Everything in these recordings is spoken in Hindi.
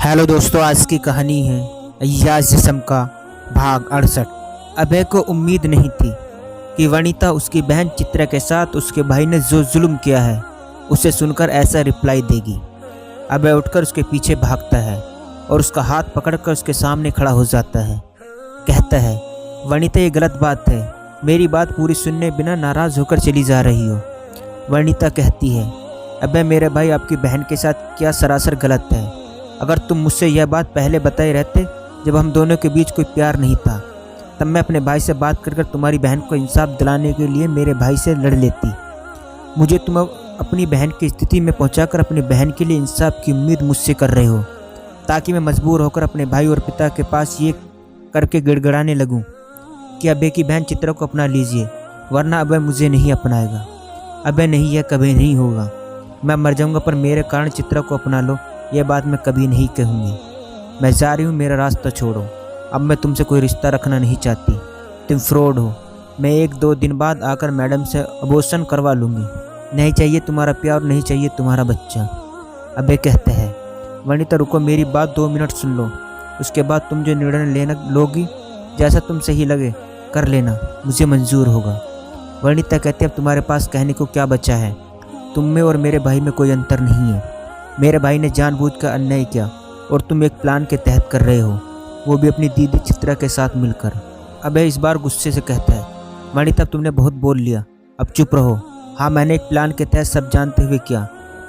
हेलो दोस्तों, आज की कहानी है अय्याज जिस्म का भाग 68। अभय को उम्मीद नहीं थी कि वनिता उसकी बहन चित्रा के साथ उसके भाई ने जो जुल्म किया है उसे सुनकर ऐसा रिप्लाई देगी। अभय उठकर उसके पीछे भागता है और उसका हाथ पकड़कर उसके सामने खड़ा हो जाता है। कहता है, वनिता ये गलत बात है, मेरी बात पूरी सुनने बिना नाराज़ होकर चली जा रही हो। वनिता कहती है, अभय मेरे भाई आपकी बहन के साथ क्या सरासर गलत है। अगर तुम मुझसे यह बात पहले बताए रहते जब हम दोनों के बीच कोई प्यार नहीं था, तब मैं अपने भाई से बात कर तुम्हारी बहन को इंसाफ दिलाने के लिए मेरे भाई से लड़ लेती। मुझे तुम अपनी बहन की स्थिति में पहुंचाकर अपनी बहन के लिए इंसाफ की उम्मीद मुझसे कर रहे हो, ताकि मैं मजबूर होकर अपने भाई और पिता के पास ये करके गिड़गिड़ाने लगूं कि अभय की बहन चित्रा को अपना लीजिए, वरना अभय मुझे नहीं अपनाएगा। अभय नहीं, यह कभी नहीं होगा। मैं मर जाऊंगा पर मेरे कारण चित्रा को अपना लो, यह बात मैं कभी नहीं कहूँगी। मैं जा रही हूँ, मेरा रास्ता छोड़ो। अब मैं तुमसे कोई रिश्ता रखना नहीं चाहती, तुम फ्रॉड हो। मैं 1-2 दिन बाद आकर मैडम से अबॉर्शन करवा लूँगी। नहीं चाहिए तुम्हारा प्यार, नहीं चाहिए तुम्हारा बच्चा। अबे कहते हैं, वनिता रुको, मेरी बात 2 मिनट सुन लो। उसके बाद तुम जो निर्णय लेना लोगी, जैसा तुम सही लगे कर लेना, मुझे मंजूर होगा। वनिता कहती है, अब तुम्हारे पास कहने को क्या बचा है? तुम में और मेरे भाई में कोई अंतर नहीं है। मेरे भाई ने जानबूझकर अन्याय किया और तुम एक प्लान के तहत कर रहे हो, वो भी अपनी दीदी चित्रा के साथ मिलकर। अबे इस बार गुस्से से कहता है, वनिता तुमने बहुत बोल लिया, अब चुप रहो। हाँ, मैंने एक प्लान के तहत सब जानते हुए किया।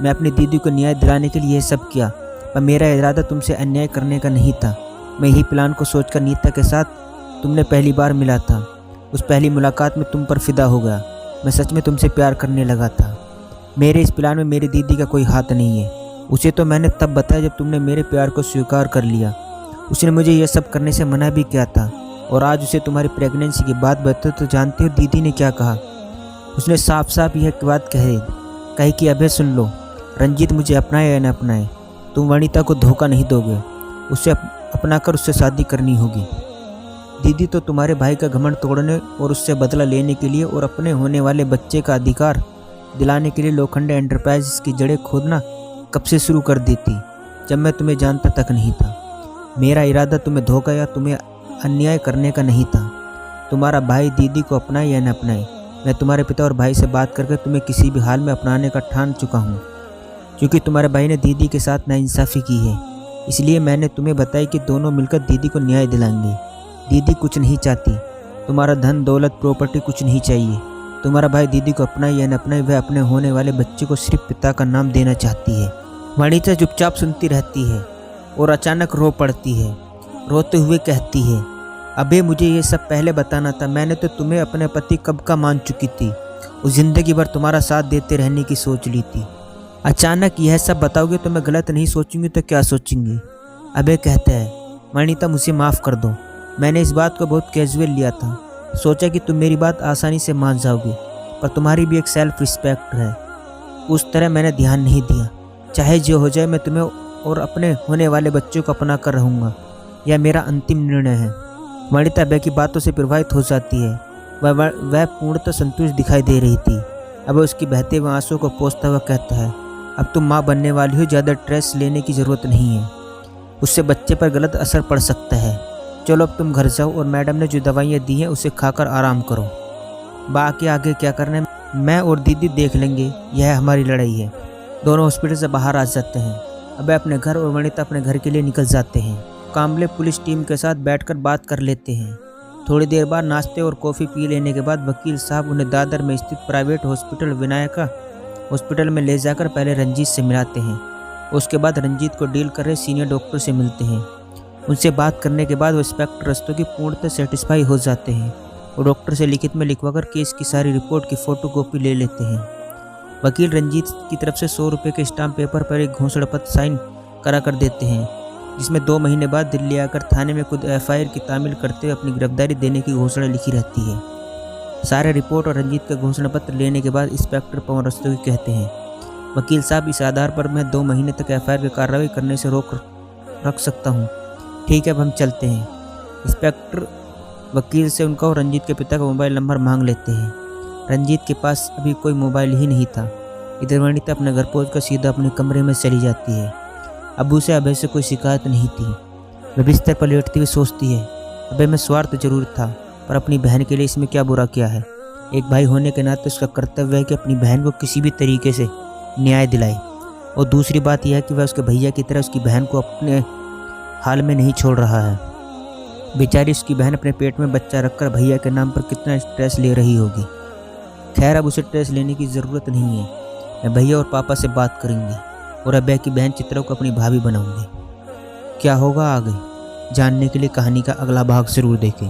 मैं अपनी दीदी को न्याय दिलाने के लिए यह सब किया, पर मेरा इरादा तुमसे अन्याय करने का नहीं था। मैं यही प्लान को सोचकर नीता के साथ तुमने पहली बार मिला था। उस पहली मुलाकात में तुम पर फिदा हो गया। मैं सच में तुमसे प्यार करने लगा था। मेरे इस प्लान में मेरी दीदी का कोई हाथ नहीं है। उसे तो मैंने तब बताया जब तुमने मेरे प्यार को स्वीकार कर लिया। उसने मुझे यह सब करने से मना भी किया था, और आज उसे तुम्हारी प्रेगनेंसी की बात बताते तो जानते हो दीदी ने क्या कहा? उसने साफ साफ यह बात कही कि अबे सुन लो, रंजीत मुझे अपनाए या न अपनाए, तुम वनिता को धोखा नहीं दोगे। उसे अपना कर उससे शादी करनी होगी। दीदी तो तुम्हारे भाई का घमंड तोड़ने और उससे बदला लेने के लिए और अपने होने वाले बच्चे का अधिकार दिलाने के लिए लोखंडे एंटरप्राइज की जड़ें खोदना कब से शुरू कर दी थी, जब मैं तुम्हें जानता तक नहीं था। मेरा इरादा तुम्हें धोखा या तुम्हें अन्याय करने का नहीं था। तुम्हारा भाई दीदी को अपनाए या न अपनाए, मैं तुम्हारे पिता और भाई से बात करके तुम्हें किसी भी हाल में अपनाने का ठान चुका हूँ। क्योंकि तुम्हारे भाई ने दीदी के साथ नाइंसाफ़ी की है, इसलिए मैंने तुम्हें बताया कि दोनों मिलकर दीदी को न्याय दिलाएंगे। दीदी कुछ नहीं चाहती, तुम्हारा धन दौलत प्रॉपर्टी कुछ नहीं चाहिए। तुम्हारा भाई दीदी को अपनाए या न अपनाए, वह अपने होने वाले बच्चे को सिर्फ पिता का नाम देना चाहती है। वनिता चुपचाप सुनती रहती है और अचानक रो पड़ती है। रोते हुए कहती है, अबे मुझे ये सब पहले बताना था। मैंने तो तुम्हें अपने पति कब का मान चुकी थी और ज़िंदगी भर तुम्हारा साथ देते रहने की सोच ली थी। अचानक यह सब बताओगे तो मैं गलत नहीं सोचूंगी तो क्या सोचूंगी? अबे कहता है, वनिता मुझे माफ़ कर दो, मैंने इस बात को बहुत कैजुअल लिया था। सोचा कि तुम मेरी बात आसानी से मान जाओगे, पर तुम्हारी भी एक सेल्फ रिस्पेक्ट है, उस तरह मैंने ध्यान नहीं दिया। चाहे जो हो जाए, मैं तुम्हें और अपने होने वाले बच्चों को अपना कर रहूँगा, यह मेरा अंतिम निर्णय है। वनिता अभय की बातों से प्रभावित हो जाती है। वह पूर्णतः संतुष्ट दिखाई दे रही थी। अब उसकी बहते हुए आंसू को पोंछता हुआ कहता है, अब तुम माँ बनने वाली हो, ज़्यादा स्ट्रेस लेने की ज़रूरत नहीं है, उससे बच्चे पर गलत असर पड़ सकता है। चलो अब तुम घर जाओ और मैडम ने जो दवाइयाँ दी हैं उसे खाकर आराम करो। बाकी आगे क्या करना है मैं और दीदी देख लेंगे, यह हमारी लड़ाई है। दोनों हॉस्पिटल से बाहर आ जाते हैं। अब अपने घर और वनिता अपने घर के लिए निकल जाते हैं। कामले पुलिस टीम के साथ बैठकर बात कर लेते हैं। थोड़ी देर बाद नाश्ते और कॉफ़ी पी लेने के बाद वकील साहब उन्हें दादर में स्थित प्राइवेट हॉस्पिटल विनायका हॉस्पिटल में ले जाकर पहले रंजीत से मिलाते हैं। उसके बाद रंजीत को डील कर रहे सीनियर डॉक्टर से मिलते हैं। उनसे बात करने के बाद वो इंस्पेक्टर रस्तों की पूर्णतः सेटिस्फाई हो जाते हैं और डॉक्टर से लिखित में लिखवाकर केस की सारी रिपोर्ट की फ़ोटोकॉपी ले लेते हैं। वकील रंजीत की तरफ से 100 रुपये के स्टाम्प पेपर पर एक घोषणा पत्र साइन करा कर देते हैं, जिसमें 2 महीने बाद दिल्ली आकर थाने में खुद FIR की तामील करते हुए अपनी गिरफ्तारी देने की घोषणा लिखी रहती है। सारे रिपोर्ट और रंजीत का घोषणा पत्र लेने के बाद इंस्पेक्टर पवन रस्तोगी कहते हैं, वकील साहब इस आधार पर मैं 2 महीने तक FIR की कार्रवाई करने से रोक रख सकता हूँ। ठीक है, अब हम चलते हैं। इंस्पेक्टर वकील से उनका और रंजीत के पिता का मोबाइल नंबर मांग लेते हैं। रंजीत के पास अभी कोई मोबाइल ही नहीं था। इधर वनिता अपने घर पहुंचकर सीधा अपने कमरे में चली जाती है। अबू से अभय से कोई शिकायत नहीं थी। वह बिस्तर पर लेटते हुए सोचती है, अबे में स्वार्थ जरूर था, पर अपनी बहन के लिए इसमें क्या बुरा किया है। एक भाई होने के नाते उसका कर्तव्य है कि अपनी बहन को किसी भी तरीके से न्याय दिलाए। और दूसरी बात यह है कि वह उसके भैया की तरह उसकी बहन को अपने हाल में नहीं छोड़ रहा है। बेचारी उसकी बहन अपने पेट में बच्चा रखकर भैया के नाम पर कितना स्ट्रेस ले रही होगी। खैर, अब उसे स्ट्रेस लेने की ज़रूरत नहीं है। मैं भैया और पापा से बात करेंगे और अभय की बहन चित्रा को अपनी भाभी बनाऊंगी। क्या होगा आगे, जानने के लिए कहानी का अगला भाग ज़रूर देखें।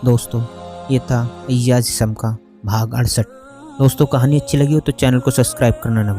दोस्तों, ये था अय्याज़ जिस्म का भाग 68। दोस्तों, कहानी अच्छी लगी हो तो चैनल को सब्सक्राइब करना ना भूलें।